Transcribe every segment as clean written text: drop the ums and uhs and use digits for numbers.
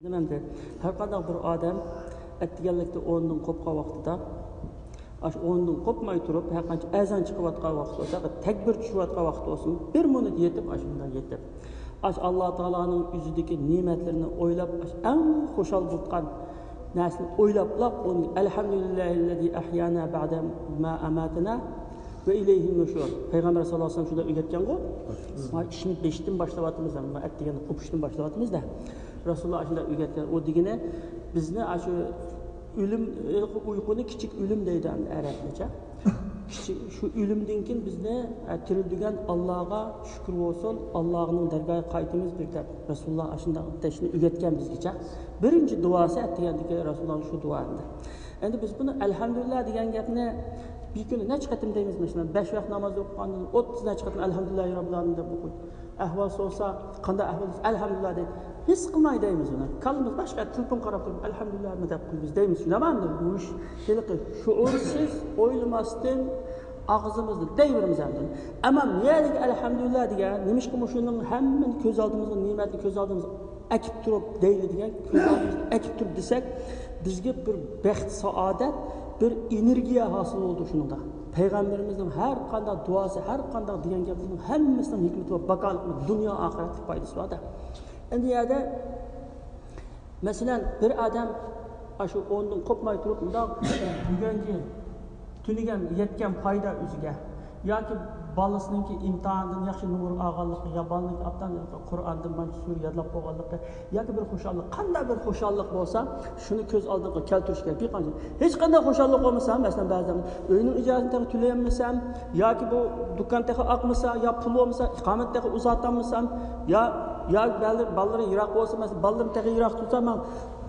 Nimamda har qanday bir odam aytganlikda o'rnidan qo'pgan vaqtida o'rnidan qo'pmay turib, har qancha azon chiqayotgan vaqt bo'lsa, takbir tushayotgan vaqt bo'lsin, bir minut yetib, shunday yetib. Alloh taolaning yuzidagi ne'matlarini o'ylab, eng xushal bo'lgan narsani o'ylab, uni alhamdulillahillazi ahyana ba'da ma amatana ve ilayhi nushur. Peygamber sallallohu alayhi vasallam shunda o'rgatgan-ku. Ishni 5dan boshlayapmiz, men aytgan o'qishdan boshlayapmiz-da. Rasululloh shunda o'rgatgan. O degani bizni shu o'lim uyquni kichik o'lim deydi arabcha. Shu o'limdan keyin bizni tirildigan Allohga shukr bo'lsin, Allohning dargohiga qaytimiz deb Rasululloh shunda tashni o'rgatgan bizgacha. Birinchi duosi aytgandiki Rasululloh shu duondi. Endi biz buni alhamdulillah degan gapni bir kuni necha qatim deymiz mesela 5 vaqt namoz o'qigandan 30 necha qatim alhamdulillahi robbil alamin deb o'qiydi. Ahvol bo'lsa, qanday ahvol alhamdulillah deb his qilmay deymiz uni. Qalbimiz boshqa telefon qarab turib alhamdulillah deb qo'ymiz deymiz. Shunamanda bu ish shuursiz o'ylamasdan og'zimizni deyveramiz endi. Ammo niyaga alhamdulillah degan nimishqa shuning hammani ko'z oldimizga ne'matni ko'z oldimizga akib turib deydi degan ko'z oldimizga akib turib desak bizga bir baxt saodat bir energiya hosil bo'ldi shunda. Peygamberimizning har qanday duosi, har qanday degan gaplarning hammasining hikmati va bakolik dunyo oxirat foydasi bor. Endi yerda masalan bir odam shu o'rnidan qo'pmay turib bundoq bugungi tunigan yetgan foyda o'ziga yoki bolasiningki imtihondan yaxshi numr olganligi, yo bolaning abdan Qur'ondan mana sura yodlab qo'yganligi yoki bir xushalik, qanday bir xushalik bo'lsa, shuni ko'z oldiga keltirish kerak. Hech qanday xushalik bo'lmasa, masalan ba'zan uyning ijozatini to'layolmasam, yoki bu do'kondaga oqmasa, yo pul bo'lmasa, iqomatdaga uzatolmasam, yo bolalar yiroq bo'lsa, masalan bolalarni taga yiroq tutsam,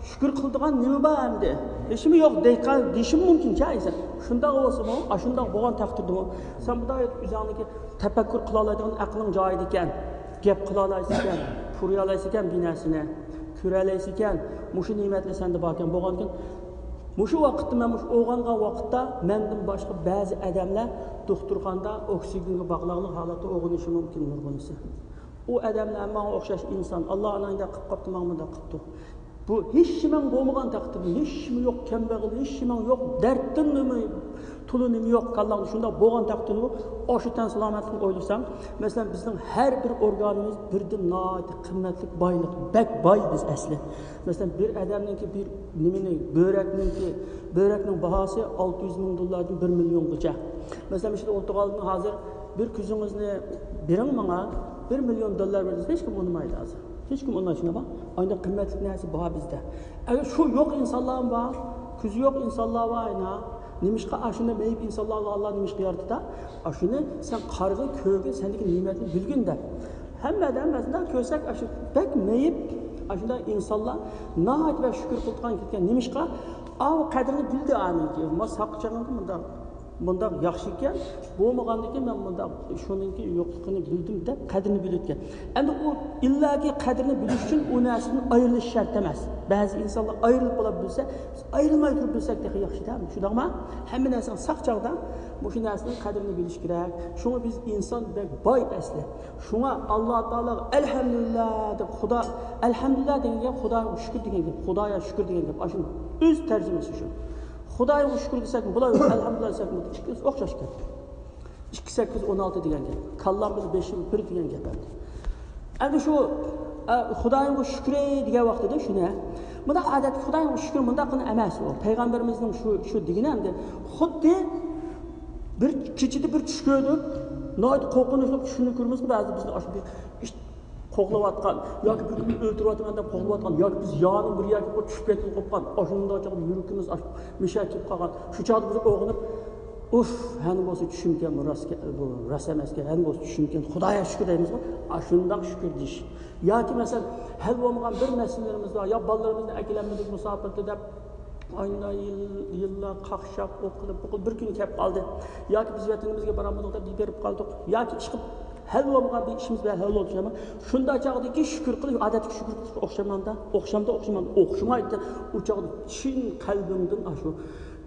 shukr qildigan nima bor endi? Hechmi yo'q deyishim mumkin-cha esa. Shunday bo'lsa-mu, shunday bo'lgan taqdirda sen bunday o'zingizga tafakkur qila oladigan aqling joyida ekan, gap qila olasiz ekan, ko'ra olasiz ekan binasini, ko'ra olasiz ekan, mushu ne'matlar senda bor ekan bo'lgan ekan. Mushu vaqtda men mush o'g'angan vaqtda mendan boshqa ba'zi odamlar doktorxonada oksigenga bog'liqlik holatda o'g'inishi mumkin bunisi. O odamlar menga o'xshash inson, Alloh anangda qilib qopti, men bunda qilibdi. Bu hech kimning bo'lmagan taqdirda, hech kim yo'q, kambag'al, hech kimning yo'q, darddan nima, tulinim yo'q, kallang shunda bo'lgan taqdirda oshitan salomatlik o'ylasam, masalan bizning har bir organimiz birdan noit qimmatli boylik, bak boy biz asli. Masalan bir odamningki bir nimani, börekning bahosi 600 ming dollardan 1 milliongacha. Masalan shu o'rtog'alning hozir bir kuzingizni bering menga 1 million dollar bersangiz hech kim unmaydi hozir. Hiç kim ondan şuna bak. Aynı kıymetli neyse bu bizde. Eğer şu yok insanlar var, küzü yok insanlar var ayna. Nimişka aşında meyip insanlar var Allah nimişka yardı da. Aşını sen kargı köğü sendeki nimetini bilgin de. Hem beden mesela kösek aşı pek meyip aşında insanlar nahat ve şükür kıldıkan gitken nimişka av kadrini bildi anı ki. Ma sakçanın bunda yaxshi ekan, bo'lmagandan keyin men bunda shuningki yo'qligini bildim deb qadrini bilgan. Endi u illaki qadrini bilish uchun u narsadan ayrilish shart emas. Ba'zi insonlar ayrilib qolib bilsa, biz ayrilmay turib bilsak daha yaxshi-da. Shundaqmi? Hamma narsani saqchaqda shu narsaning qadrini bilish kerak. Shunga biz inson boy asli. Shunga Alloh taolo alhamdulillah deb Xudo alhamdulillah degan gap Xudoga shukr degan gap, Xudoga shukr degan gap. Shu o'z tarjimasi shu. Xudoga shukr desak, bular alhamdulillah desak, ikkisi o'xshash gap. 2816 degan gap. Kallamız 5-1 degan gap. Endi shu Xudoga shukr degan vaqtida shuni, bunda odat Xudoga shukr bunda qilin emas u. Payg'ambarimizning shu degani endi xuddi bir kechida bir tush ko'rdik, noyat qo'rqinchli tushni ko'rmiz, ba'zi bizni qo'g'layotgan yoki bir o'ltirayotgan deb qo'g'layotgan yoki biz yoning bir yoki tushib ketib qolgan oshunda yuragimiz mishakib qolgan shu chog'da biz o'g'inib uf hani bo'lsa tushimkan bu ras emasga hani bo'lsa tushimkan Xudoga shukr deymizmi shundoq shukr deyish yoki masalan hal bo'lmagan bir narsalarimiz bor yo bolalarimizni akalarimizni musofirda deb oylar yillar qaqshab o'qilib bir kun kelib qoldi yoki biz vatanimizga boramiz deb berib qoldik yoki ish qilib hal bo'lmagan bir ishimiz bor hal bo'ldi ama shunda chog'dagi shukr qilib odatga shukr qilib o'xshamanda o'xshamaydi u chog'da chin qalbimdan shu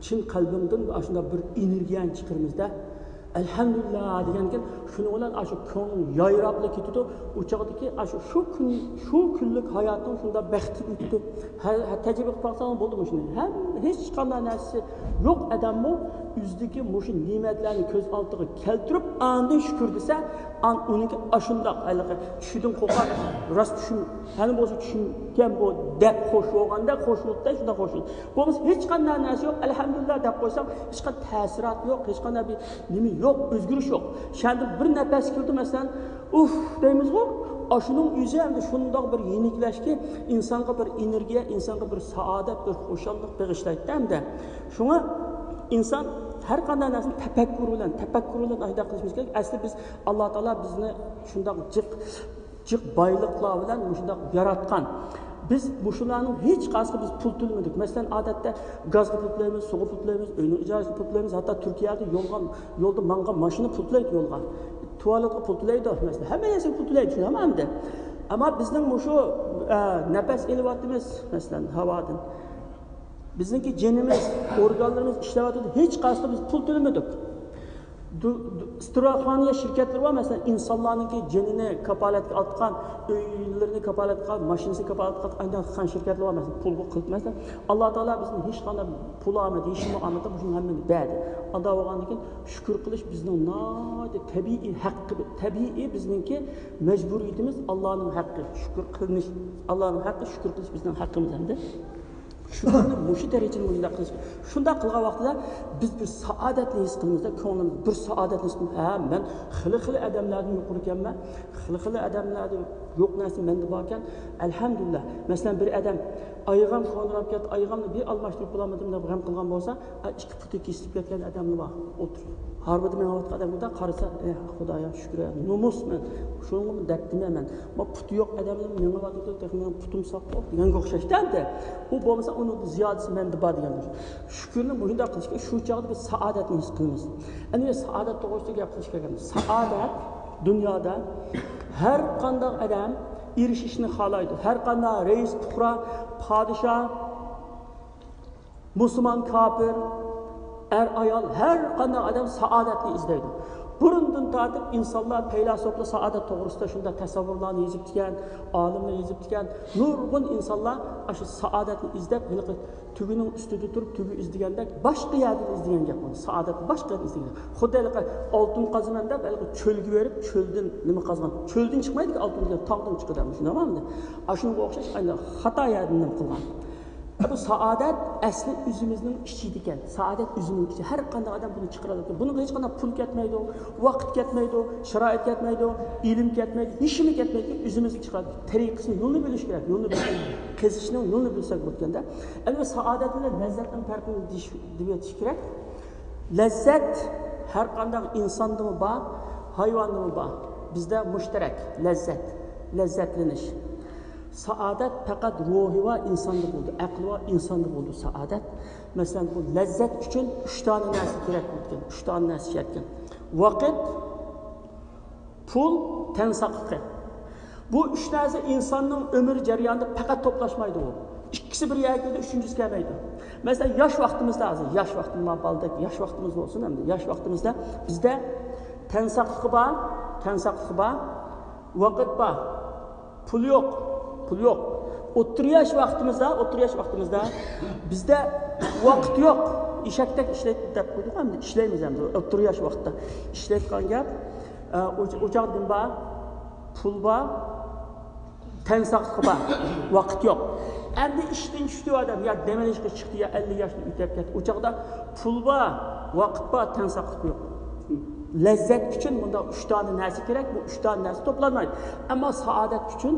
chin qalbimdan shunda bir energiyani chiqirmizda Elhamdülillah deganken şunu bilan shu ko'nglim yayrab ketdi. U chog'dagi shu kunlik hayotim shunda baxtli o'tdi. Tajriba qilib baksam bo'ldimi shuni? Ham hech qanday narsa yo'q odammi o'zidagi mushu ne'matlarni ko'z oldiga keltirib, andin shukr desa, uningga ashundoq tushidan qo'rqib, rost tushun, hali bo'lsa tushungan bu deb xo'sh bo'lganda qo'shilibda shunda qo'shil. Bo'lmasa hech qanday narsa yo'q, alhamdulillah deb qo'ysam, hech qanday ta'sirat yo'q, hech qanday bir nima yo'q, o'zgarish yo'q. Shunda bir nafas kirdi masalan, uf deymiz-ku, shuning o'zi ham shundoq bir yeniklashki, insonga bir energiya, insonga bir saodat, bir xo'shallik bag'ishlaydi hamda. Shunga inson har qanday narsani tafakkur bilan ayda qilishimiz kerak. Asli biz Alloh taolo bizni shundoq jiq boyliqlar bilan shundoq yaratgan. Biz shularning hech qaysiga biz pul to'lamadik. Masalan, odatda gazga pul to'laymiz, suvga pul to'laymiz, uyning ijorasiga pul to'laymiz, hatto Turkiyada yo'lda mangan mashina pul to'laydi yo'lga. Tualetga pul to'laydi, masalan, hamma narsaga pul to'laydi, tushunamanda. Ammo bizning shu nafas elyapmiz, masalan, havodan. Bizningki jinimiz, organlarimiz ishlayotdi, hech qaysiga biz pul to'lamadik. Istirahxona şirketleri var mesela insanların ki cenini kapalet atkan, öylerini kapalet atkan, maşinesi kapalet atkan, aynı şirketler var mesela pul kılıp mesela. Allah Teala bizim hiç kadar pul almadı, hiç mi almadı, bu şunun hemen bad. Allah oğlanken şükür kılış bizden nade tabii hakkı, tabii bizimki mecburiyetimiz Allah'ın hakkı, şükür kılmış, Allah'ın hakkı şükür kılış bizden hakkımız hem de. Şukurni mushi darajani o'yinda qilish. Shunda qilgan vaqtida biz bir saodatni his qilamiz-da, ko'nglimiz bir saodatni his qilamiz. Ha, men xili odamlardan yuqori ekanman. Xili odamlardan yo'q narsa menda bor ekan. Alhamdulillah. Masalan, bir odam ayog'im qo'ndirib ketdi, ayog'imni bir almashtirib qolamadim deb g'am qilgan bo'lsa, ikki puti kesilib ketgan odamlar bor. O'tir. Har bir men avvat odamga qarasa, Xudoya shukr, nomusman. Shuni deb demayman. Ma puti yo'q odamlar menga vaqtda texnik putim saqlab deganga o'xshashdi. U bo'lmasa uni ziyodasi menda bor degandir. Shukrni bunday qilishga shu chog'da biz saodatni his qilamiz. Endi saodat to'g'risida gap qilish kerak. Saodat dunyoda har qanday odam erishishni xohlaydi. Har qanday reis, puhra, podshoh, musulmon, kofir, ayol, har qanday odam saodatni izlaydi. Burundan tortib insonlar faylasuflar saodat to'g'risida shunda tasavvurlarni yozib ekan, olimlar yozib ekan, nurg'un insonlar shu saodatni izlab, tugining ustida turib, tugi izlaganda boshqa yerdan izlagan gap bu. Saodat boshqa yerdan izlagan. Xuddi oltin qazaman deb cho'lga berib, cho'ldan nima qazaman? Cho'ldan chiqmaydi-ku, oltindan tog'dan chiqadi, tushunamanda. Shunga o'xshash aynan xato yerdan nima qilgan. Bu saodat asli o'zimizning ichida ekan. Saodat o'zimizning ichida. Har qanday odam buni chiqaradi. Buni hech qanday pul ketmaydi, vaqt ketmaydi, sharoit ketmaydi, ilm ketmaydi, hech nima ketmaydi. O'zimizga chiqadi. Tariqasini yo'lni bilish kerak. Yo'lni bilsak, qizishni yo'lni bilsak bo'lganda, endi saodat bilan lazzatning farqini deb aytish kerak. Lazzat har qanday insonda bor, hayvonda bor. Bizda mushtarak lazzat, lazzatlanish. Saodat faqat ruhi va insonda bo'ldi, aqli va insonda bo'ldi saodat. Masalan, bu lazzat uchun 3 ta narsa kerak bo'lgan, 3 ta narsa kerak. Vaqt, pul, tan saqliqi. Bu 3 narsa insonning umr jarayonida faqat to'plashmaydi u. İkisi bir yerga keldi, uchinchisi kelmaydi. Masalan, yosh vaqtimizda hozir, yosh vaqtimizda baldak, yosh vaqtimiz bo'lsin hamda, yosh vaqtimizda bizda tan saqliqi bor, vaqt bor, pul yo'q. Pul yo'q. O'ttir yosh vaqtimizda bizda vaqt yo'q. Eshakdek ishlaydi deb qo'ydik hamda ishlaymiz hamda. O'ttir yosh vaqtda ishlayotgan gap o'choqdan bor, pul bor, tan saqliqi bor, vaqt yo'q. Endi ishdan tushdi odam, ya demalishga chiqdi, ya 50 yoshni o'tib ketdi. O'choqda pul bor, vaqt bor, tan saqliqi yo'q. Lazzat uchun bunda 3 ta narsa kerak, bu 3 ta narsa to'planmaydi. Ammo saodat uchun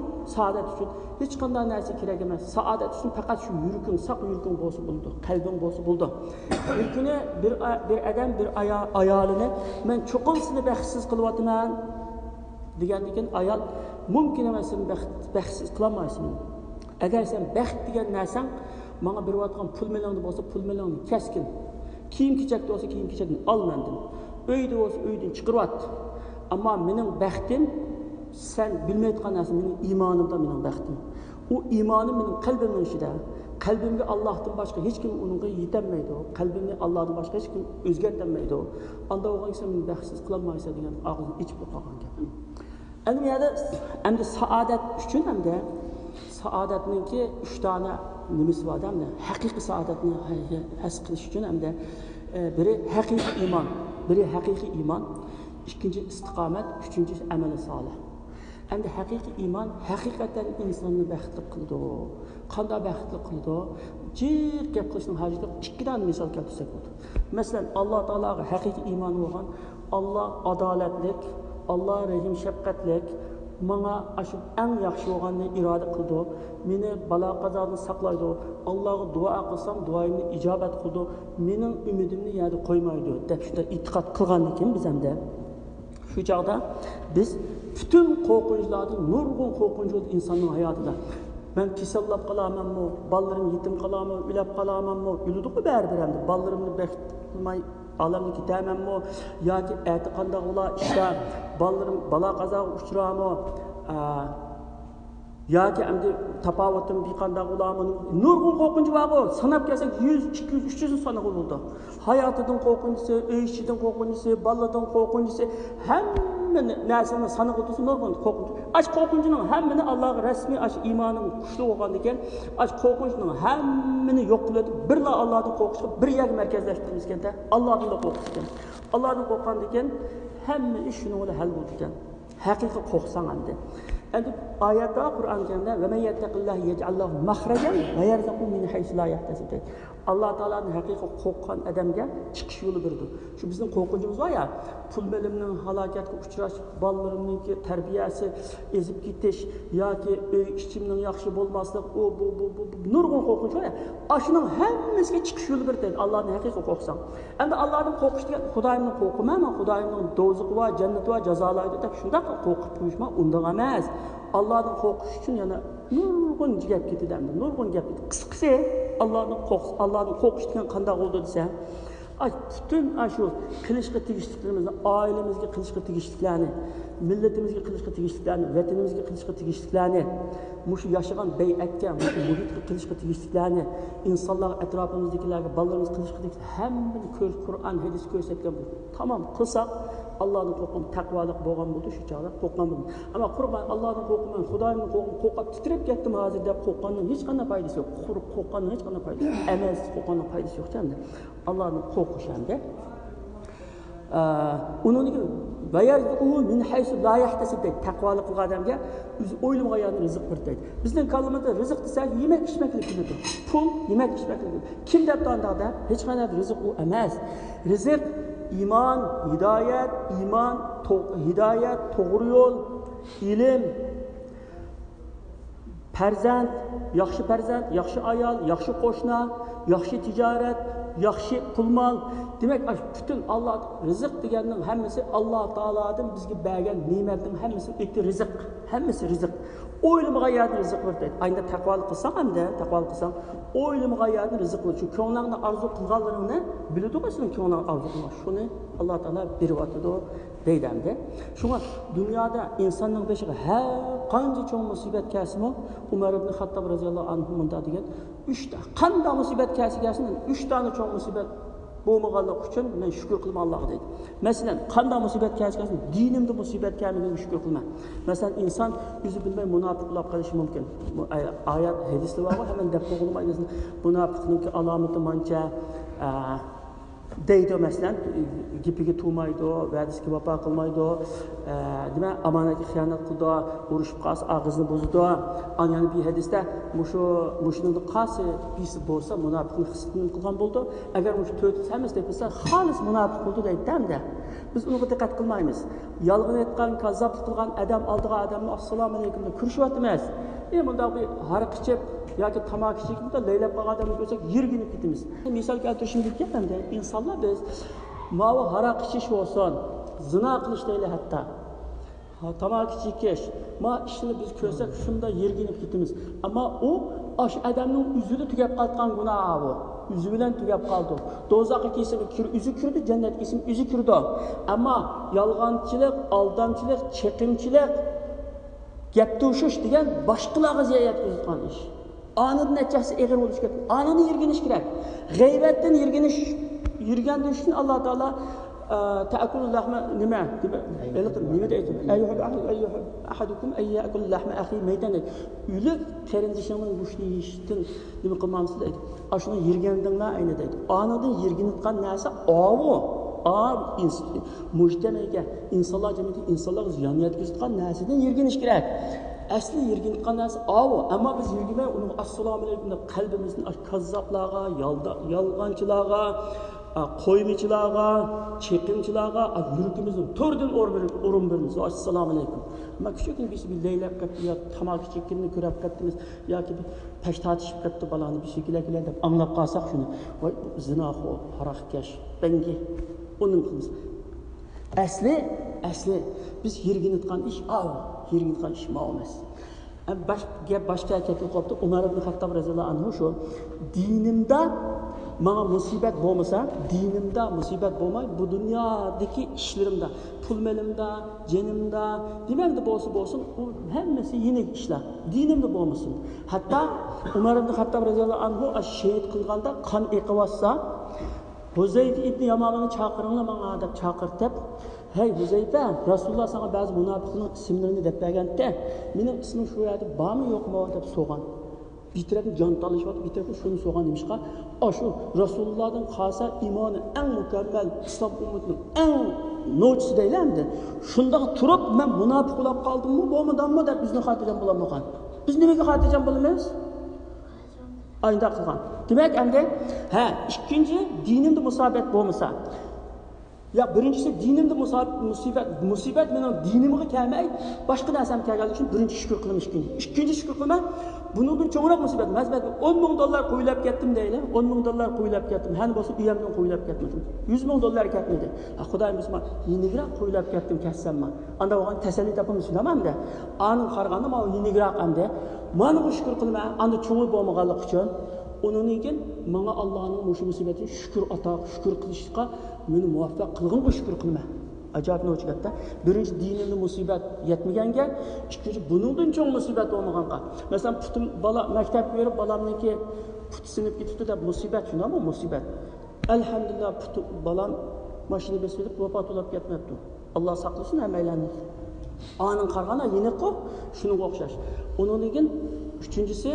hech qanday narsa kerak emas. Saodat uchun faqat shu yurking, saq yurking bo'lsa bo'ldi, qalbing bo'lsa bo'ldi. Bir kuni bir odam bir ayolini men cho'qim seni baxtsiz qilyapman degandan keyin ayol mumkin emas, sen baxtsiz qilolmaysan. Agar sen baxt degan narsang menga berayotgan pul millionda bo'lsa, pul millionni keskin. Kiyim-kechak bo'lsa, kiyim-kechakni ol mendan. Uyda olsa uydan chiqaryapti. Ammo mening baxtim sen bilmayotgan narsa mening iymonimda mening baxtim. O imanı benim kalbimin içinde. Kalbimde Allah'tan başka hiç kim onunla yetemeydi o. Kalbimde Allah'tan başka hiç kim özgertemeydi o. Anda oğlan ise beni bəxtsiz kılamaysa degan ağzını içip kalgan gapim. Endi yana endi saadet üçün hem de saadetninki 3 tane nimesi var hem de hakiki saadetni his qilish uchun hem de biri hakiki iman, biri hakiki iman, ikinci istiqomat, üçüncü ameli salih. Endi hakiki iman hakikaten insanı baxtli qildi. Qanday baxtli qildi? Jiq gap qilishning hojati yo'q. Ikkidan misol keltirsak bo'ladi. Masalan, Alloh taologa hakiki iman bo'lgan, Alloh adolatlik, Alloh rahim shafqatlik, menga aşı eng yaxshi bo'lganni iroda qildi. Meni balo qazodan saqlaydi. Allohga duo qilsam, duoyimni ijobat qildi. Mening umidimni yerda qo'ymaydi deb shunday e'tiqod qilgandan keyin biz hamda shu chog'da biz bütün qo'rqinchlardan nurg'un qo'rqinch bo'ldi insonning hayotida. Ben kasallab qolamanmi, balalarım yetim qolamanmi, o'lib qolamanmi, o'ludi-ku baribir hamda. Balalarimni baxtli qilmay alamga ketamanmi yoki ati qanday ular ishda balalarim balo qazoga uchrami yoki endi tapovutim bir qanday ularmi nurg'un qo'rqinch bor. Sanab kelsak 100, 200, 300 sanab bo'ldi. Hayotidan qo'rqinchisi, uy ichidan qo'rqinchisi, balalardan qo'rqinchisi, hamma narsani sanab o'tirsa nurg'un qo'rqinch. Ash qo'rqinchning hammani Allohga rasmiy ash iymonim kuchli bo'lgan ekan, ash qo'rqinchning hammani yo'q qiladi. Birla Allohdan qo'rqishga bir yer markazlashtiramiz ekanda, Allohdan qo'rqish ekan. Allohdan qo'rqqan ekan, hamma ish shuni bilan hal bo'ldi ekan. Haqiqiy qo'rqsang endi. Endi oyatda Qur'on karimda va men yattaqilloha yaj'allahu mahrajan va yarzuqhu min haythu la yahtasib. Alloh taolaning haqiqiy qo'rqqan odamga chiqish yo'li berdi. Shu bizning qo'rqinchimiz var ya, pul bilimning halokatga uchrash, bolalarimning tarbiyasi ezib ketish yoki uy ichimning yaxshi bo'lmaslik, bu nurg'un qo'rqinch var ya, ashuning hammasiga chiqish yo'li berdi. Allohning haqiqiy qo'rqsang. Endi Allohdan qo'rqish degan Xudoyimni qo'rqmayman, Xudoyimning do'zaxi va jannati va jazolaydi deb shunday qo'rqib qo'yishma, undan emas. Allohdan qo'rqish uchun yana nurg'un gap ketadi, nurg'un gap ketadi. Qisqasi Allohdan qo'rqish degan qanday bo'ldi desa, bütün shu qilishga tegishliklarimizni, oilamizga qilishga tegishliklarni, millatimizga qilishga tegishliklarni, vatanimizga qilishga tegishliklarni, mushu yashagan bay'atga, mushu muhitga qilishga tegishliklarni, insonlar atrofimizdagilarga, bolalarimiz qilishga tegishliklarni hammani Qur'on, hadis ko'rsatgan bo'ldi. Tamam, qilsak Allohdan qo'rqib, taqvolik bo'lgan bo'ldi, shu chog'da qo'rqgan bo'ldi. Ammo qurban Allohdan qo'rqman, Xudoyimdan qo'rqib titrab ketdim hozir deb qo'rqqanning hech qanday foydasi yo'q. Qo'rqqanning hech qanday foydasi yo'q. Emas, qo'rqqanning foydasi yo'q endi. Allohdan qo'rqish endi. Uning va yarzuqhu min haythu la yahtasib deydi. Taqvolik qilgan odamga o'zi o'ylamagan rizq berdi. Bizning kallamada rizq desak, yemak ichmaklik keladi. Pul, yemak ichmaklik. Kim deb tondaqda hech qanday rizq u emas. Rizq iman, hidayet, hidayet, to'g'ri yo'l, ilm, farzand, yaxshi ayol, yaxshi qo'shni, yaxshi tijorat, yaxshi pul-mol. Demak, bütün Allah rizq deganning hammasi Alloh taolodan bizga bergan ne'matning hammasi o'tdi rizq, hammasi rizq. O'ylamagan yerda rizq berdi. Ayni taqvolik qilsang hamda, taqvolik qilsang, o'ylamagan yerda rizq bo'ladi. Shu ko'nglingni arzu qilganlaringni biladi-ku, sen ko'ngling arzu qilgan. Shuni Alloh taolo beryapti deydi hamda. Shunga dunyoda insonning beshiga har qancha cho'ng musibat kelsimi, Umar ibn Xattob roziyallohu anhu munda degan, 3 ta qanday musibat kelsin, 3 tane cho'ng musibat bo'lmaganlik uchun men shukr qilman Allohga deydi. Masalan, qanday musibat kelsin, dinimda musibat kelmaganiga shukr qilman. Masalan, inson o'zi bilmay munofiq bo'lib qolishi mumkin. Bu oyat hadislar bor, hamma deb qo'yilmaydi. Munofiqning alomati mancha deydi masalan, gipiga to'maydi, va'dasiga vafo qilmaydi, nima amonatga xiyonat qildi, urushib qolsa og'izni buzdi. Ana bir hadisda mushuning qasi bisi bo'lsa munofiqlik hisni qilgan bo'ldi. Agar mush 4 hammasi desa xolis munofiq bo'ldi deydi-da. Biz unga diqqat qilmaymiz. Yolg'on aytgan, kazzoblik qilgan odam oldiga odamni assalomu alaykum deb kurishyapmiz. Bunda bir hariq ichib yoki tamoq ichib laylab qolgan odamni ko'rsak yirginib ketamiz. Misol keltirishim ketganda insonlar biz mavi hariq ichish bo'lsin, zina qilish deyli hatto. Tamoq ichish, ma ishni biz ko'rsak shunda yirginib ketamiz. Ammo u osh odamning o'zida tugab qolgan gunohi bu. O'zi bilan tugab qoldi. Do'zaxga kelsa o'zi kirdi, jannatga kelsa o'zi kirdi. Ammo yolg'onchilik, aldamchilik, chaqimchilik Gap to'shish degan boshqalarga ziyon yetkazadigan ish. Anın neçesi eğer oluş kerak. Anını yirginish kerak. G'aybatdan yirgandan uchun Alloh taolo ta'kulul lahma nima deydi? Ahadukum ayyakul lahma akhi maydan. O'lik qarindishingning go'shtini yeyishdan nima qilmamsiz deydi. Ashuni yirgandinglar ayni deydi. Anadan yirginitgan narsa ovu. Mujtamaga, insonlar jamiyati insonlarga ziyon yetkazadigan narsadan yirginish kerak. Asli yirginitgan narsa ovu, ammo biz yirgimay uni assalomu alaykum deb qalbimizni kazzoblarga, yolg'onchilarga, qo'ymichilarga, chekinchilarga yuragimizni to'rdan o'rin beramiz. Assalomu alaykum. Mana kuchukni biz laylab ketdi yo tamaki chekkinni ko'rib ketdimiz yoki pash tatishib ketdi balani bir shekillar deb anglab qolsak shuni voy zinoxo, haroqkash, bangi onun qilamiz. Asli biz yirginitgan ish yirginitgan ish emas. Başka ketib qolibdi. Umar ibn Xattob roziyallohu anhu shu dinimda bana musibet bo'lmasa, dinimda musibet bo'lmay, bu dunyodagi ishlarimda, pul melimda, jenimda, nimamda bo'lsin, u hammasi yenik ishlar. Dinimda bo'lmasin. Hatta Umar ibn Xattob roziyallohu anhu shahid qilganda qon eqiyotsa, Huzayfa ibn Yamanni chaqiringlar menga deb chaqirtib, "Hey Huzayfa, Rasululloh sana bazı munofiqlarning ismlarini deb berganda, mening ismim shu yerda bormi yo'qmi deb so'rgan. Bir tarafı can talışmadı, bir tarafı şunu soğan demişka. Şu Resulullah'ın khasa imanı en mükemmel, İslam ümmetinin en noçisi deylemdi. Şundan turup ben münafık olap kaldım mı, boğmadan mı der bizni xatircan bulamagan. Biz nemeki xatircan bulamayız? Aynı kılgan. Demek endi, ikinci dinimde musabet bo'lmasa. Ya birincisi dinimde musibet benim dinime gelmey, başka dersem geldiği için birinci şükür kılım ikinci. İkinci şükür kılma, bunun çoğunak musibet. Mezbet $10.000 koyulap gettim değil, $10.000 koyulap gettim. Hani basıp üyemden koyulap getmedim. $100.000 getmedi. Xudayım Müslüman, yenigirak koyulap gettim kessem ben. Anda oğan teselli tapım söylemem de. Anın karganım o yenigirak anda. Bana bu şükür kılma, anda çoğu boğmağalık için. Onun için bana Allah'ın musibetini şükür atak, şükür kılıştığa meni muvaffaq qilg'in shukr qilma. Ajoyib no'chgatda. Birinchi dinimda musibat yetmaganga, ikkinchi buningdan cho'ng musibat bo'lmaganga. Masalan, putim bola maktab berib bolamniki put sinib ketibdi deb musibat shunami musibat. Alhamdulillah puti bolam mashina besib vafot bo'lib ketmabdi. Alloh saqlasin hammaylarni. Aning qarg'ana yeniqo shunga o'xshash. Uningdan uchinchisi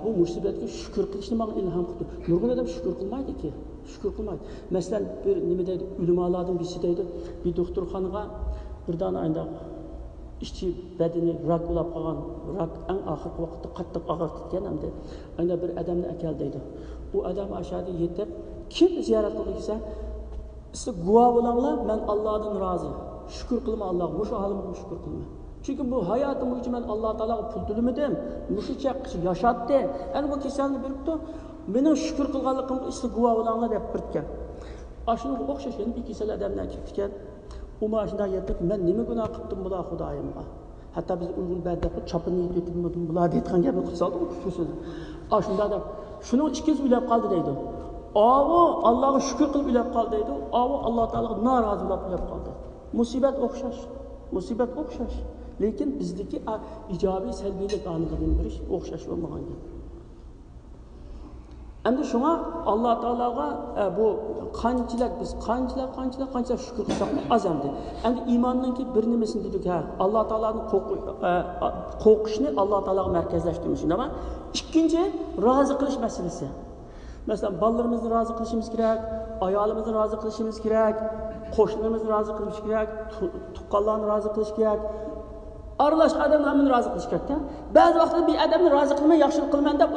bu musibatga shukr qilishni menga ilhom qildi. Nurg'un odam shukr qilmaydi-ki. Şükür kılmaydı. Mesela bir nimedeydi, ülümalardan birisi deydi, bir doktorxanaga bir tane aynı işçi bedeni rak olap kalgan, rak en ahırkı vakitte qattiq ağırtırken hem de aynı bir adamını ekeldeydi. Bu adam aşağıda yetip, kim ziyaret kılıysa, size guva olanlar, ben Allah'dan razı. Şükür kılma Allah'a, şu halime şükür kılma. Çünkü bu hayatım boyunca ben Allah-u Teala'ya pul tölemedim, muşuça yaşattı. Yani bu keselini birikti. Benim şükür kılganlığımda işte guva olanlar hep birtken. Aşını o'xshash bir kesel adamdan ketgan. U mashina yetib, men nima gunoh qildim bular Xudoyimga. Hatta biz Uyg'ur banda chopini yetib bular deyotgan gapni qilsaldi, kuchsiz. Ashunda da shuni ikkinchi uylab qoldi deydi. Avu Allohga shukr qilib uylab qoldi deydi. Avu Alloh taologa norozi bo'lib uylab qoldi. Musibat o'xshash. Lekin bizdagi ijobiy salbiylik aniqligini bilish o'xshash bo'lmagan. Endi şuna Allah Teala'ga bu biz qanchalar şükür qilsak az endi. Endi imanning ki bir nimesini dedik Allah Teala'nın qo'rqishni Allah Teala'ga merkezleştirmiş ama ikkinchi razı qilish meselesi. Mesela balalarimizni razı qilishimiz kerak, ayolimizni razı qilishimiz kerak, qo'shnilarimizni razı qilish kerak, tuqqanlarni razı qilish kerak. Aralash adamni hamini razı qilish kerak. Ba'zi vaqtda bir adamni razı qilmay, yaxshilik qilman deb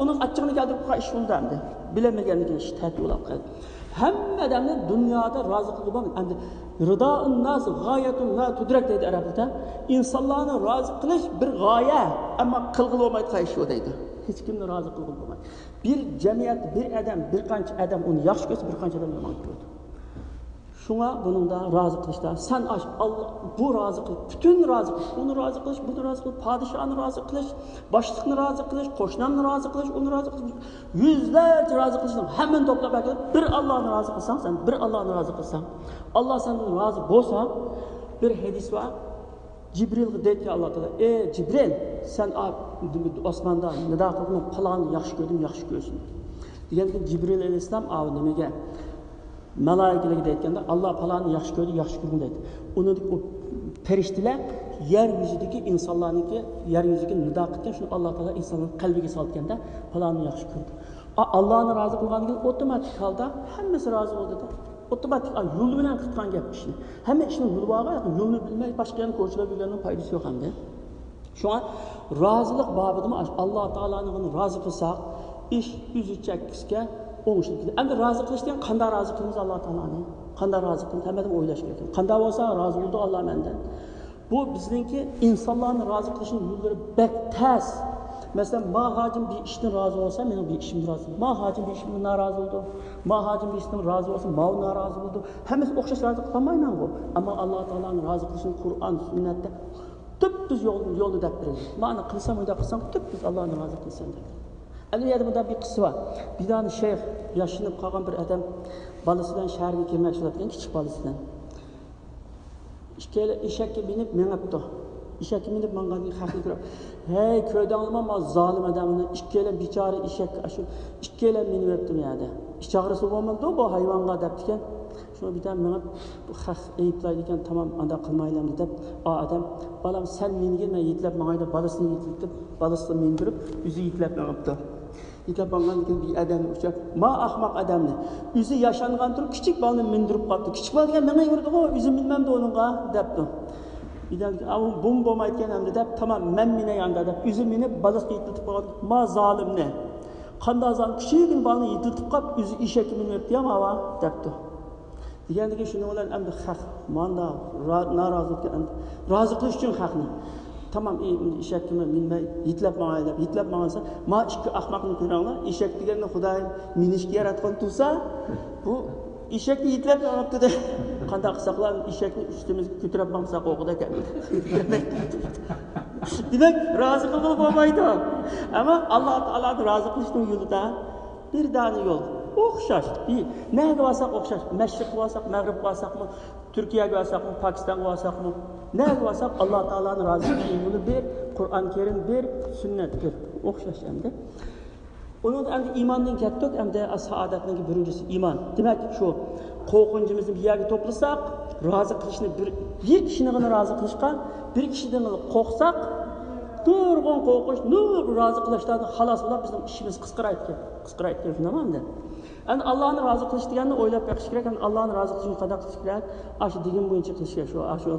uning achchig'ini keltirib qo'yish ish bo'ldi endi. Bilmaganligini ish ta'tilab qildi. Hamma adamni dunyoda razı qilib bo'lmaydi. Endi rido'un nas g'oyatun la tudrak deydi arablarda. İnsanlarni razı qilish bir g'oya, ammo qilg'il bo'lmaydi qo'yish o deydi. Hech kimni razı qilg'il bo'lmaydi. Bir jamiyat, bir adam, bir qancha adam uni yaxshi ko'rsa, bir qancha adam yomon ko'radi. Şuna bunun da razı kılışta. Sen aç Allah bu razı kıl. Bütün razı kılış. Onu razı kılış, bunu razı kılış. Padişahını razı kılış. Başlıkını razı kılış. Koşnanını razı kılış. Onu razı kılış. Yüzlerce razı kılıştan. Hemen topla belki. Bir Allah'ını razı kılsan sen. Bir Allah'ını razı kılsan. Allah senden razı olsa bir hadis var. Cibrilga deydi Allah Taala, "Ey Cibril, sen osmonda nido qilib, palonni yaxshi ko'rdim, yaxshi ko'rsin." Deganda Cibril alayhissalom nimaga? Malaikalarga aytganda, "Alloh palonni yaxshi ko'rdi, yaxshi ko'rdim" deydi. Uni o farishtalar yer yuzidagi insonlarniki yer yuziga nido qilgan, shuni Alloh Taolo insonning qalbiga solganda palonni yaxshi ko'rdi. Allohni rozi qilganidan avtomatik holda hammasi rozi bo'ldi-da. Otomatik yo'l bilan qilgan gap ishni. Hamma ishni yo'li bor, yo'lni bilmay boshqa yerga ko'chirib yurganning foydasi yo'q hamda. Shu an rozilik babida Alloh taoloni rozi qilsak, ish yuzi chakkisga o'ngishli. Endi rozi qilish degan qanday rozi qilamiz Alloh taoloni? Qanday rozi qilib hammadan o'ylash kerak. Qanday bo'lsa rozi bo'ldi Alloh mendan. Bu bizningki insonlarni rozi qilishning yo'llari bak tas. Mesela ma hacim bir işten razı olsa benim bir işim razı. Ma hacim bir işimden narazı oldu. Ma hacim bir işten razı olsa ma narazı oldu. Hemisi okşaş razı kılmayın bu. Ama Allah Teala'nın razı kılışını Kur'an, sünnette düz yolunu dep verir. Ma'na kılsam öyle kılsam düz Allah'ın razı kılsam der. Yani yerde burada bir kısı var. Bir tane şeyh yaşlanıp kalkan bir adam balısından şehirge girmek istiyorken küçük balısından. İşek'e binip menepti. İşek minib mangan haqli kirib. Hey köydanma ma zalim adamni ikkilan bichora ishak shu ikkilan minib yetdim yerda. Ichag'risi bo'lmadi bu hayvonga deb ekan. Shuni bitan minib bu haq ayiblaydi ekan, tamam anda qilmaylar deb. Adam balam sen meniga men yetlab mangayda balasini yetlib, balasini mindirib, o'zi yetlab mangibdi. Yetlab mangan bir adam uçak. Ma ahmaq adamni. O'zi yashangan turib kichik balani mindirib qoldi. Kichik bal degan menga yurdi-ku, o'zi minmamdi uningga debdi. İleride bum aytgan hamda deb tamam men mine yanda deb o'zi meni balasini yetiltib qo'ydi. Ma zolim ne? Qanday zolim kichigin balani yetiltib qolib o'zi eshakka minibdi ham ava debdi. Degandiga shuni bilan endi haq manda norozilik endi rozi qilish uchun haqni. Tamam eshakka minmay yetlab mangay deb yetlab mangasa ma ikki ahmoqni ko'ranglar. Eshak deganni Xudoy minishga yaratgan tursa bu İşekni yetlab olibdi-da. Qanday qilsaqlar ishakni ustimizga ko'tarib mamsaq o'qida ekan. Demak, rozi qilib bo'lmaydi. Ammo Alloh taoloni rozi qilishning yo'lida bir dona yo'l. O'xshash. Nega bo'lsak o'xshash. Mashriqga bo'lsak, Mag'ribga bo'lsakmi, Turkiyaga bo'lsakmi, Pokistonga bo'lsakmi, nega bo'lsak Alloh taoloni rozi qilishning yo'li bir, Qur'on Karim bir, sunnat bir. O'xshash endi. Onun endi imandan ketdik, endi saodatning birinchisi iman. Demak, shu qo'rqinchimizni bir yerga to'plasak, rozi qilishni bir kishini rozi qilishga, bir kishidan qo'rqsak, nurg'on qo'rqish, nur rozi qilishdan xalos bo'lib bizning ishimiz qisqaraydi. Shunday endi. Endi Allohni rozi qilish deganni o'ylab baqish kerak. Endi Allohni rozi qilishni qanday qilish kerak? Shu degan bo'yicha qilish kerak. Shu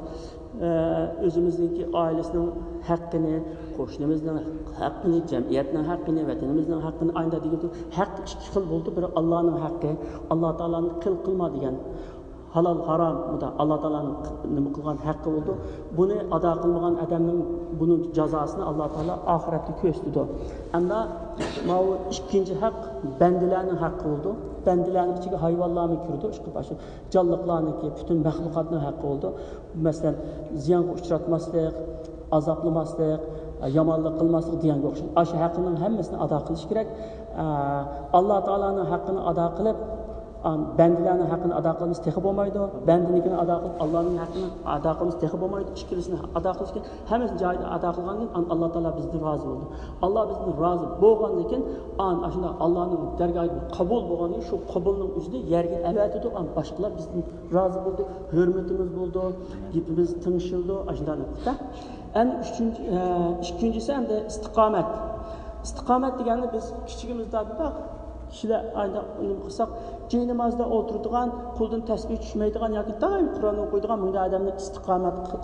o'zimizningki oilasining haqqini, qo'shnimizning haqqini, jamiyatning haqqini, vatanimizning haqqini ayda degan haq ikki xil bo'ldi. Biri Allohning haqqi, Alloh taolaning qilma degan halol harom bu da Alloh taolaning nima qilgan haqqi bo'ldi. Buni ado qilmagan odamning buning jazosini Alloh taolo oxiratda ko'rsatdi. Endi bu ikkinchi haq bandalarning haqqi bo'ldi. Bandalarning ichiga hayvonlarni kirdi, shu jonliqlarniki, butun maxluqotning haqqi bo'ldi. Masalan, ziyonga uchratmaslik, azoplamaslik, yomonlik qilmaslik deganga o'xshaydi. Shu haqning hammasini ado qilish kerak. Alloh taolaning haqqini ado qilib bandalarning haqqini ado qilamiz texi bo'lmaydi. Bandanikini ado qilib Allohning haqqini ado qilamiz texi bo'lmaydi. Ikkilisini ado qilishga hammasini joyida ado qilgandan keyin Alloh taolo bizdan rozi bo'ldi. Alloh bizdan rozi bo'lgandan keyin shunda Allohning dargohida qabul bo'lgandan shu qabulning o'zida yerga avatidi, boshqalar bizdan rozi bo'ldi, hurmatimiz bo'ldi, gapimiz tinchildi, shunday. Endi ikkinchisi endi istiqomat. Istiqomat degani biz kichigimizda kishilar ayda nima qilsak, jey namozda o'tiradigan, qo'ldan tasbih tushmaydigan yoki doim Qur'on o'qiydigan bunday odamni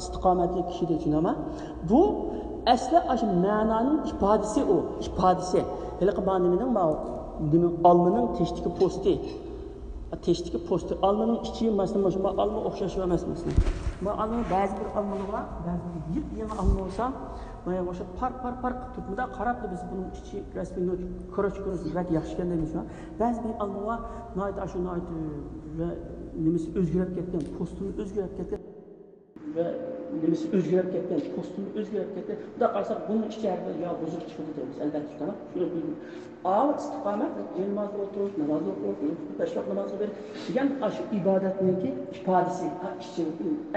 istiqomatli kishi deb tushunaman. Bu asli shu ma'noning ifodasi u, ifodasi. Haliqi banining olmaning teshdagi posti. Teshdagi posti olmaning ichi masalan shu olma o'xshash emas masalan. Bu olmaning ba'zi bir olmalar bor, ba'zi bir yip-yangi olma bo'lsa, mana o'sha par tutmada qarab biz buning ichi rasmiy ko'rish rak yaxshi ekan deymiz. Ba'zi bir olma bor, noyda shu noyda nimasi o'zgarib ketgan, postini o'zgarib ketgan va nimasi o'zgarib ketgan, kostumi o'zgarib ketdi. Bunda qarasak buni ichkarida yo buzib chiqdi deymiz, albatta tamam. Shuni bildim. Istiqomat namozda o'tirib, namozda o'qib, tashvoq namozi berib, degan shu ibodatniki ifodasi,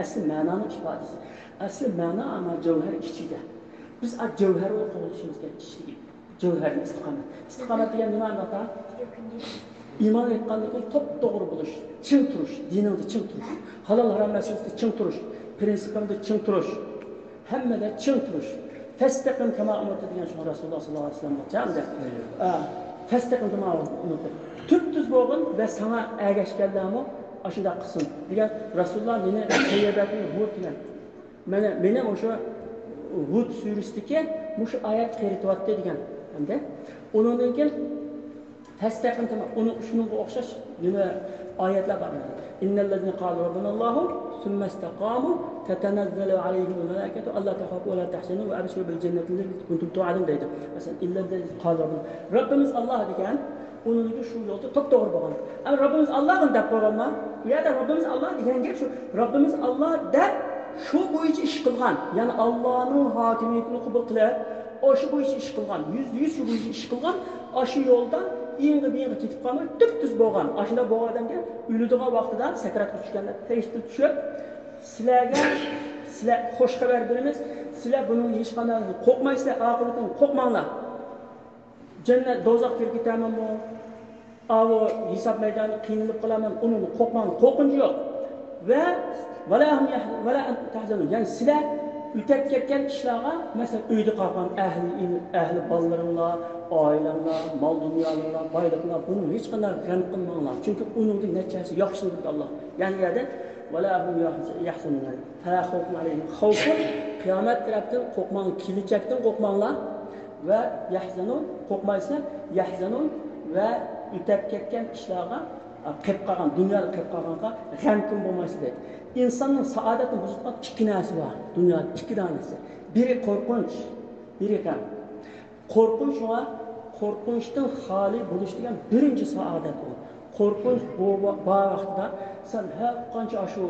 asli ma'noni ifodasi. Asli ma'no ama javhar ichida. Biz javhar o'qishimiz kerak. Javhar istiqomat. Istiqomat degan nima ata? İman etganligi top-to'g'ri bo'lish, chin turish, diningda chin turish, halol harom masalasida chin turish, prinsipingda chin turish, hammada chin turish. Fastaqim kama umirta degan shu Rasululloh sollallohu alayhi vasallam jamda. Fastaqim kama umirta. Tüptüz bo'lgin va sana ergashganlarni ashunda qilsin. Degan Rasululloh meni qayerdatni bo'tgan. Meni o'sha Hud surasidagi mush oyat qarityapti degan. Hamda undan keyin Fastaqim kama shunga o'xshash nima oyatlar bor. Innallazina qalu rabbunallohu thumma istaqamu tatanazzalu alayhimul malaikatu alla takhafu wa la tahzanu wa abshiru bil jannati allati kuntum tu'adun deydi. Masalan illallazina qalu Rabbimiz Alloh degan uningga shu yo'lda to'g'ri bo'lgan. Ama Rabbimiz Allohni deb qo'yganmi? Bu yerda Rabbimiz Alloh degan gap shu. Rabbimiz Alloh deb shu bo'yicha ish qilgan. Ya'ni Allohning hokimiyatini qabul qilib, shu bo'yicha ish qilgan. 100% shu bo'yicha ish qilgan. Shu yo'ldan iyinga ketib qolmay tüptüz bo'lgan. Ashunda bu odamga o'ladigan vaqtida sakratga tushganda teshdi tushib, sizlar xush xabar beramiz. Sizlar buni hech qanday qo'rqmaysizlar, oxiratdan qo'rqmanglar. Jannat, do'zax kirib ketamanmi? Avo hisob maydoni qiynalib qolaman, uni qo'rqmang, qo'rqinch yo'q. Va vala tahzanun. Ya'ni sizlar o'tib ketgan ishlarga, masalan, uyda qolgan ahli bolalarlar, oilalar, mol dunyolar, boyliklar buni hech qanday g'am qilmanglar. Chunki uning natijasi yaxshi dedi Alloh. Ya'ni yerda vala hum yahzanun. Fa khawfun alayhim. Xawfun qiyomat tarafdan qo'rqmang, kelajakdan qo'rqmanglar va yahzanun qo'rqmaysizlar. Yahzanun va o'tib ketgan ishlarga qilib qolgan, dunyoda qilib qolganga g'amkin bo'lmaysizlar. İnsanın saadetini bozulmak iki narsa var. Dünyada iki tanesi. Biri korkunç, biri gam. Korkunç var, korkunçtan hali buluş degan birinci saadet o. Korkunç bu vaxtda sen her qancha aşı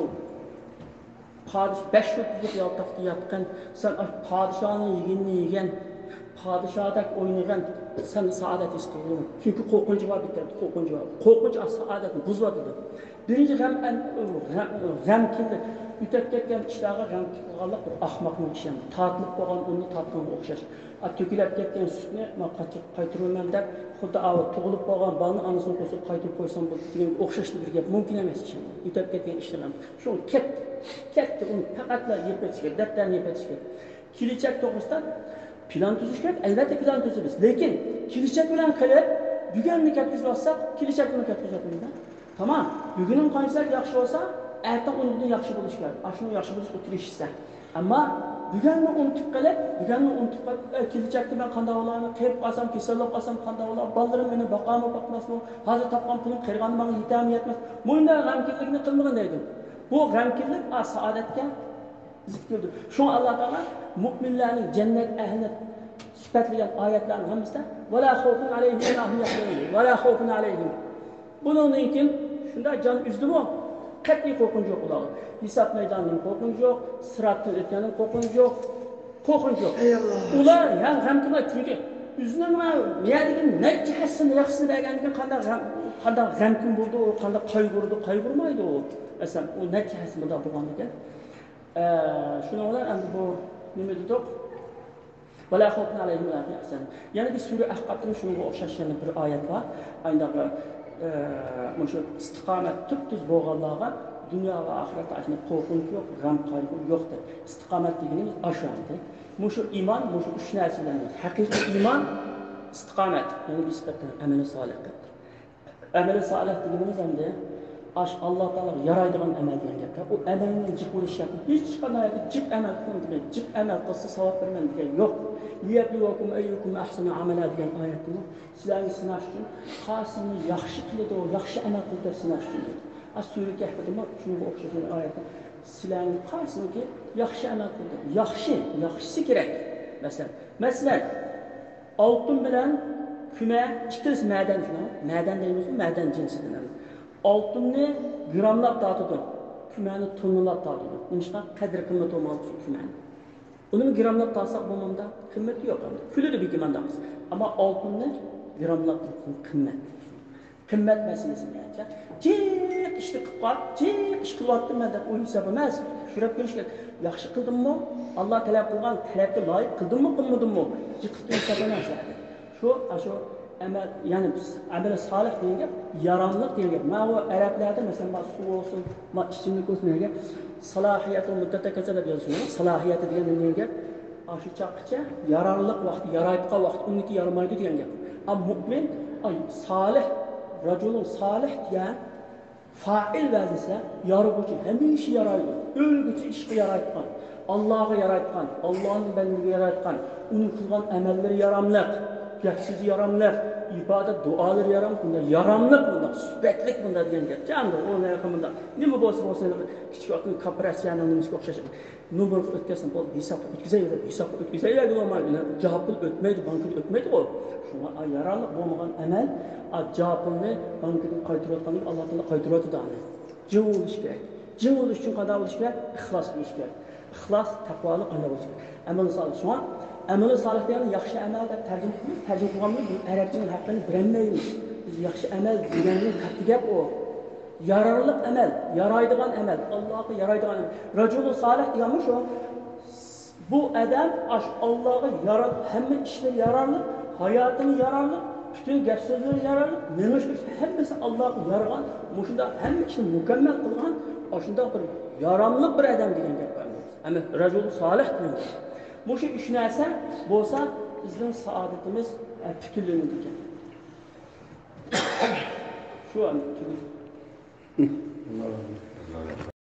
padişah 5 yıllık yaltaqda yatqan, sen padişahın yeginini yegen, padişahdak oynagan sen saadet istiyorsun. Çünkü korkunç var bitirdi, korkunç var. Korkunç saadetini buzladı. Birinci g'amkinlik, o'tib ketgan ishlarga g'amkin qilganlik bir ahmoqning ishi. Tatliq bo'lgan uni tatganga o'xshash. To'kilib ketgan sutni men qaytiraman deb, xuddi tug'ilib bo'lgan bolani onasini qo'yib qaytirib qo'ysam bo'ladi degan o'xshashli bir gap mumkin emas ish. O'tib ketgan ishlar. Shu ketdi uni faqatla yepetish kerak, daftarni yepetish kerak. Kelajak to'g'risida plan tuzish kerak, albatta plan tuzamiz. Lekin kelajak bilan qilib, bugunni ketkizib olsak, kelajak bilan ketkizamiz. Tamam, bugünün qanchalik yaxshi bo'lsa, ertaga undan yaxshi bo'lish kerak. Ashuni yaxshi bo'lishga tirishsa. Ammo bugunni unutib qolib, kelajakda men qanday bo'larni, qilib qolsam, kasallik qolsam qanday bo'lar, bolalarim meni boqami boqmasmi, hozir topgan pulim qirg'ani menga yetmayapti. Bunda g'amkinlikni qilmagan deydi. Bu g'amkinlik saodatga zikr. Shu Alloh taolo mu'minlarning jannat ahlini sifatlagan oyatlarning hammasida vala xawfun alayhim va la xawfun alayhim. Bunun için şunda can üzdü mü? Qat'iy qo'rqinch yo'q ular. Hisob maydonining qo'rqinchi yo'q, siratdan o'tganning qo'rqinchi yo'q. Qo'rqinch yo'q. Ular ham g'amkinlar chunki o'zining niyatiga natijasini yaxshi berganiga qanday g'amkin bo'ldi, u qanday qayg'urmaydi u. Aslan u natijasi bunday bo'lgan ekan. Shuni ular endi bu nima dedik? Vala xawfun alayhim va la yahzanun. Yana bir sura Ahqabning shunga o'xshash yana bir oyat bor. Ayniqsa Şu istiqomat tüptüz bo'lganlarga dunyo va oxiratda ashuni qo'rqinch yo'q, g'am qayg'u yo'qdir. Istiqomat deganimiz ashunday. Shu iymon, shu uch narsalarni haqiqiy iymon, istiqomat, ya'ni nisbatan amali solihdir. Amali solih deganimiz endi Alloh taolo yaraydigan amal degan gap. U amalning jiq bo'lish shart. Hech qanday jiq amal qilmaydi. Jiq amal qilsa savob bermaydi degan yo'q. Liyabluwakum ayyukum ahsanu amala degan oyatni sizlarni sinash uchun qasini yaxshi qiladi, yaxshi amal qiladi sinash uchun. As-Sura Kahfda shunga o'xshagan oyatda sizlarni qasini yaxshi amal qiladi. Yaxshisi kerak. Masalan, oltin bilan küme ikkisi madan deymiz, madan jinsidan. Oltinni gramlab tortadi. küməni tonlab tağılır. Bununla qədr qiyməti olmalı küməni. Onun gramlab tağsaq bulmamda qiyməti yox. Külü de bir qiyməndə ağız. Ama altını gramlab qiymet. Qiymet meselesi deyəcək. Cik işli qıqlar, cik iş qılattım mən də oyun səbəməz. Şürəb görüşkən, yaxşı qıldın mı? Allah tələb qılğan tələbdə layiq qıldın mı, qılmadın mı? Yıqıqdın səbəməz. Şu əməl, yəni əməl salih deyince, yaranlıq deyince. Mən o ərəblərdə məsələn, su olsun, içimlik olsun deyince, salahiyeti müddətə kəsə də yazılır. Salahiyeti deyince, aşı çaqıca, yararlıq vaxtı, yarayıqqa vaxtı, onun ki yaramaydı deyince. Amma mümin, salih, raculun salih diyen, fail vəzisi, yarıqıcı, həmin işi yaraydı. Ölgücü işi yarayıqdan, Allah'ı yarayıqdan, Allah'ın bənliği yarayıqdan, onun kılğan əməlləri yaramlıq, gəksiz yaramlıq, ibadet, dualar yaramlıq bunda, sübətlik bunda diyen gəl. Candır, onun yaxımında. Ne mi bolsa küçük akın kaprasiyanın nümiski okşaşır. Numaralı ötkesin, bol hesap ötküzeyler olmalı. Cevaplı ötmeydi, bankını ötmeydi o. Şuna yararlı olmayan emel, cevapını bankını kaydıratkanı Allah'tan kaydıratı da anı. Cin oluş gerek. Cin oluş için kadar oluş gerek, ihlas oluş gerek. İhlas, takvalı anı oluş gerek. Emel salih. Şu an əməli salih deyəndə yaxşı əməl də tərcüm qılğanmıyıq. Bu ərəbcinin haqqını bilənməyimiz. Biz yaxşı əməl deyənin təqdiqəb o. Yararlıq əməl, yaraydığan əməl, Allah'ı yaraydığan əməl. Rəculun salih deyəmiş o. Bu ədəm Allah'ı yarar, həmmə işlər yararlıq, hayatını yararlıq, bütün gəp sözləri yararlıq, neymiş həmməsi Allah'ı yarğan, muşunda həmmə işini mükəmməl qılğan, aşında bir yaramlıq bir ədəm deyən gəp var. Həmə rəculun salih deyəmiş. Bu şey üç nərsə bolsa bizim saadetimiz tüküllüğünü diyecek. Şu an tüküllü.